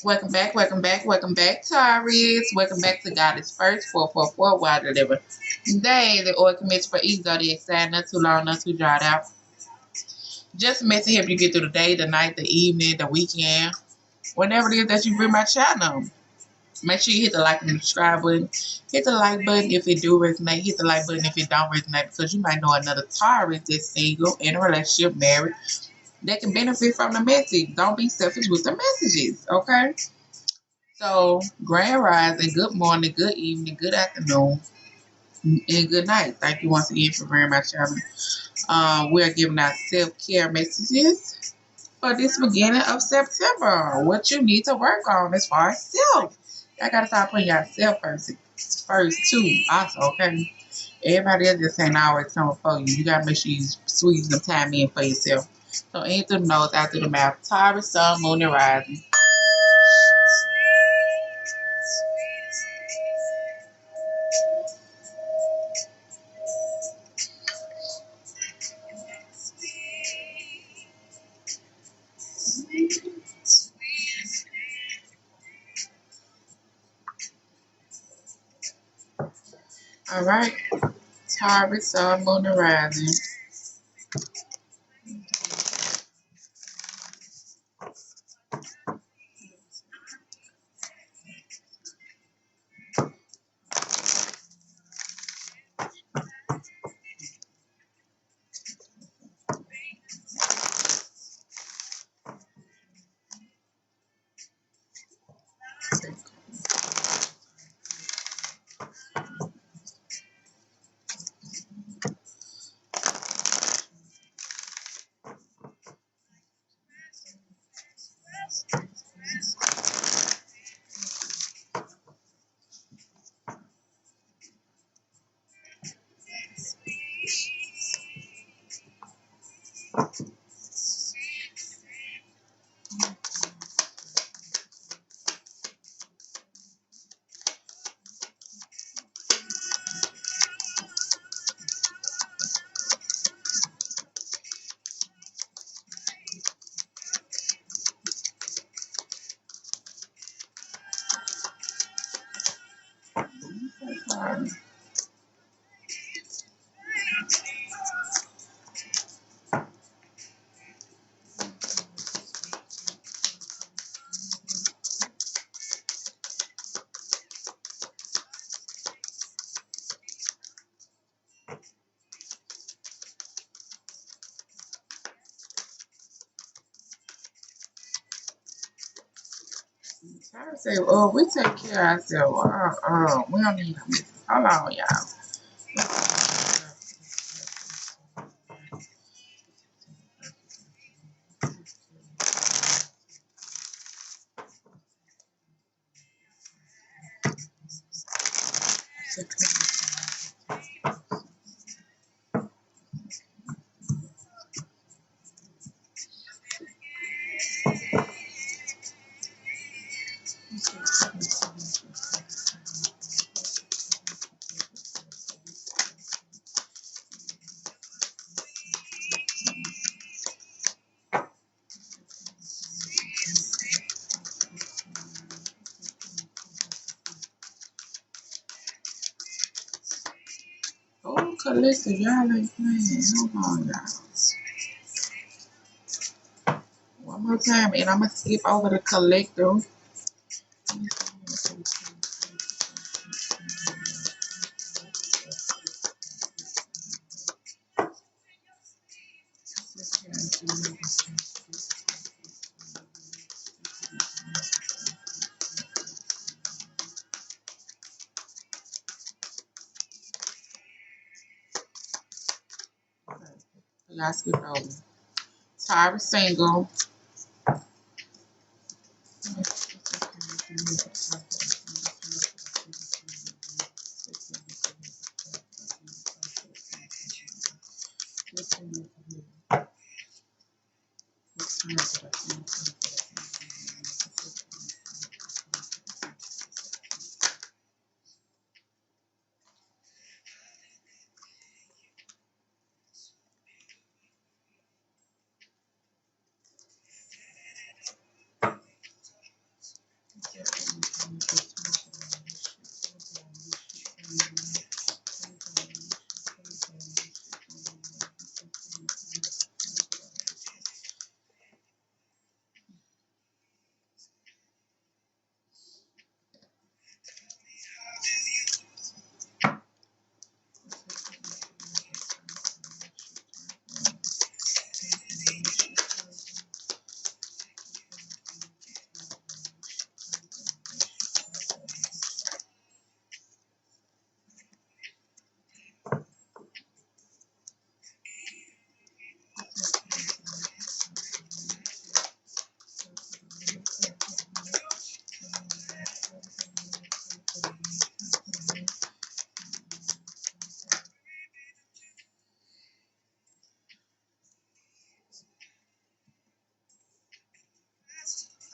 Welcome back, welcome back, welcome back, Taurus. Welcome back to God is First, 444, why deliver. Today, the oil commits for each zodiac sign, not too long, not too dried out. Just meant to help you get through the day, the night, the evening, the weekend, whenever it is that you bring my channel. Make sure you hit the like and subscribe button. Hit the like button if it do resonate. Hit the like button if it don't resonate, because you might know another Taurus that's single, in a relationship, married, that can benefit from the message. Don't be selfish with the messages, okay? So, grand rising, good morning, good evening, good afternoon, and good night. Thank you once again for very much having me. We are giving out self-care messages for this beginning of September. What you need to work on as far as self. Y'all gotta start putting yourself first too. Also, okay. Everybody else just ain't always coming for you. You gotta make sure you squeeze some time in for yourself. So in through the nose, out through the mouth. Taurus, sun, moon, and rising. All right. Taurus, sun, moon, and rising. I say, oh, we take care of ourselves. We don't need no messages. Hold on, y'all. Oh, collective, y'all ain't playing. Hold on, y'all. One more time, and I'm gonna skip over the collective. Y'all skip over. Taurus single.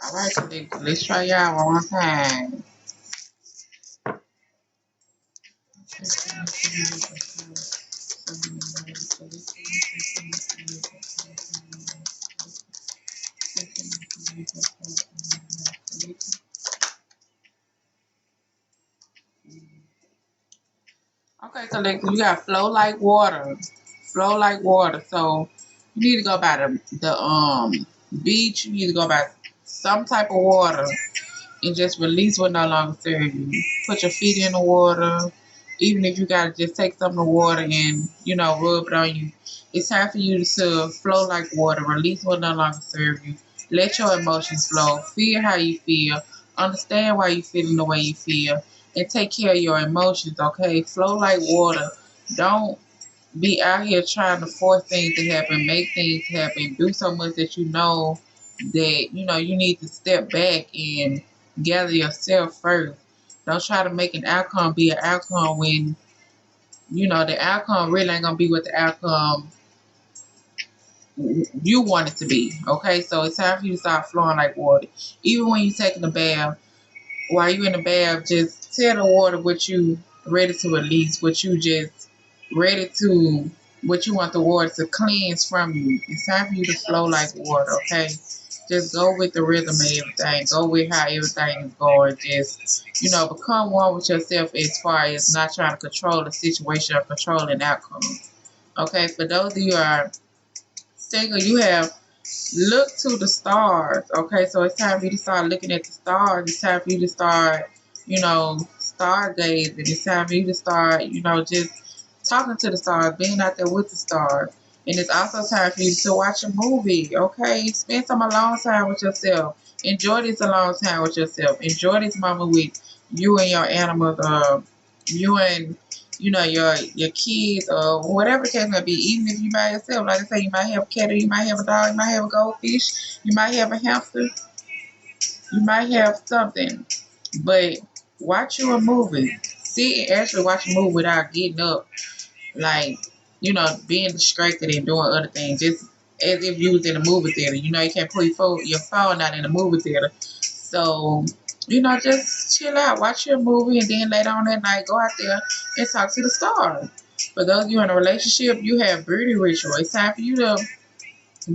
Alright, collective. Let's try y'all one more time. Okay, collective, you got flow like water. Flow like water. So you need to go by the beach. You need to go by some type of water and just release what no longer serves you. Put your feet in the water. Even if you gotta just take some of the water and, rub it on you. It's time for you to flow like water. Release what no longer serves you. Let your emotions flow. Feel how you feel. Understand why you're feeling the way you feel. And take care of your emotions, okay? Flow like water. Don't be out here trying to force things to happen, make things happen, do so much that you need to step back and gather yourself first. Don't try to make an outcome be an outcome when, the outcome really ain't gonna be what the outcome you want it to be. Okay, so it's time for you to start flowing like water. Even when you're taking a bath, while you in the bath, just tell the water what you ready to release, what you just ready to, what you want the water to cleanse from you. It's time for you to flow like water, okay? Just go with the rhythm of everything. Go with how everything is going. Just, become one with yourself as far as not trying to control the situation or control an outcome. Okay, for those of you who are single, you have look to the stars. Okay, so it's time for you to start looking at the stars. It's time for you to start, stargazing. It's time for you to start, just talking to the stars, being out there with the stars. And it's also time for you to watch a movie. Okay, spend some alone time with yourself. Enjoy this alone time with yourself. Enjoy this moment with you and your animals. You and your kids or whatever the case may be, even if you by yourself. Like I say, you might have a cat, or you might have a dog, you might have a goldfish, you might have a hamster, you might have something. But watch you a movie. Sit and actually watch a movie without getting up, like, being distracted and doing other things. Just as if you was in a movie theater. You can't put your phone out in a movie theater. So, just chill out, watch your movie, and then later on that night, go out there and talk to the stars. For those of you in a relationship, you have beauty ritual. It's time for you to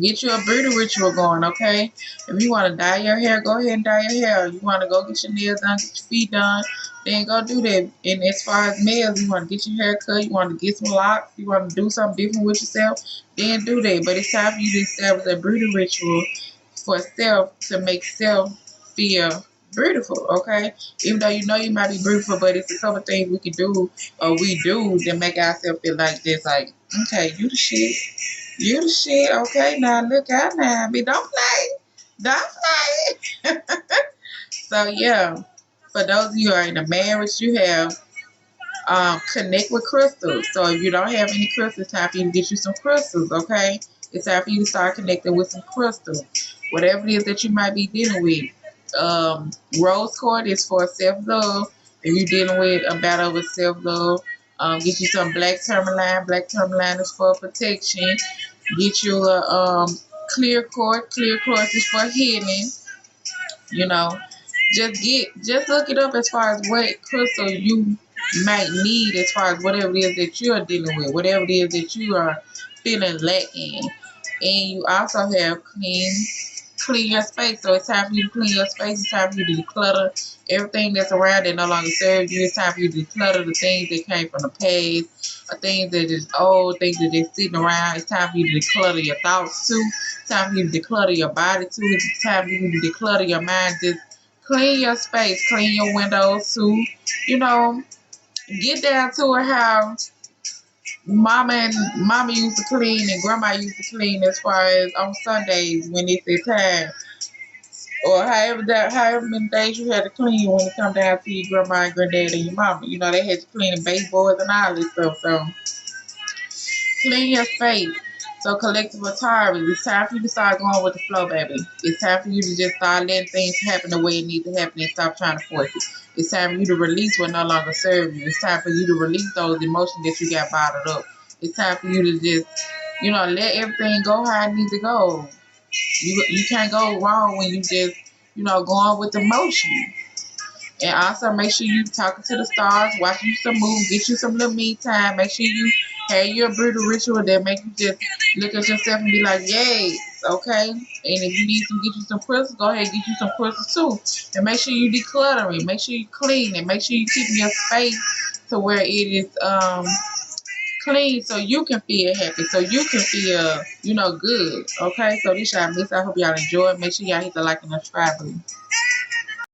get you a beauty ritual going, okay? If you want to dye your hair, go ahead and dye your hair. You want to go get your nails done, get your feet done, then go do that. And as far as males, you want to get your hair cut, you want to get some locks, you want to do something different with yourself, then do that. But it's time for you to establish a beauty ritual for self to make self feel beautiful, okay? Even though you might be beautiful, but it's a couple things we can do or we do that make ourselves feel like this, like, okay, you the shit. You the shit, okay? Now look out now, but don't play. Don't play. So yeah, for those of you who are in a marriage, you have connect with crystals. So if you don't have any crystals, it's time for you to get you some crystals, okay? It's time for you to start connecting with some crystals. Whatever it is that you might be dealing with. Rose quartz is for self-love. If you're dealing with a battle with self-love, get you some black tourmaline. Black tourmaline is for protection. Get you a clear quartz. Clear quartz is for healing. You know, just look it up as far as what crystal you might need as far as whatever it is that you're dealing with, whatever it is that you are feeling lacking. And you also have clean your space. So it's time for you to clean your space. It's time for you to declutter everything that's around that no longer serves you. It's time for you to declutter the things that came from the past, or things that is old, things that just sitting around. It's time for you to declutter your thoughts too. It's time for you to declutter your body too. It's time for you to declutter your mind. Just clean your space, clean your windows too. Get down to it how mama used to clean and grandma used to clean as far as on Sundays when it's their time. Or however many days you had to clean when it come down to your grandma and granddad and your mama. They had to clean the baseboards and all this stuff. So clean your space. So collective Taurus, it's time for you to start going with the flow, baby. It's time for you to just start letting things happen the way it needs to happen and stop trying to force it. It's time for you to release what no longer serves you. It's time for you to release those emotions that you got bottled up. It's time for you to just, let everything go how it needs to go. You can't go wrong when you just going with the motion. And also make sure you talking to the stars, watching you some movies, get you some little me time. Make sure you have your brutal ritual that make you just look at yourself and be like, yay, okay? And if you need to get you some crystals, go ahead and get you some crystals too. And make sure you decluttering, make sure you clean, and make sure you keeping your space to where it is clean so you can feel happy, so you can feel, good. Okay, so this y'all miss. I hope y'all enjoy it. Make sure y'all hit the like and subscribe button.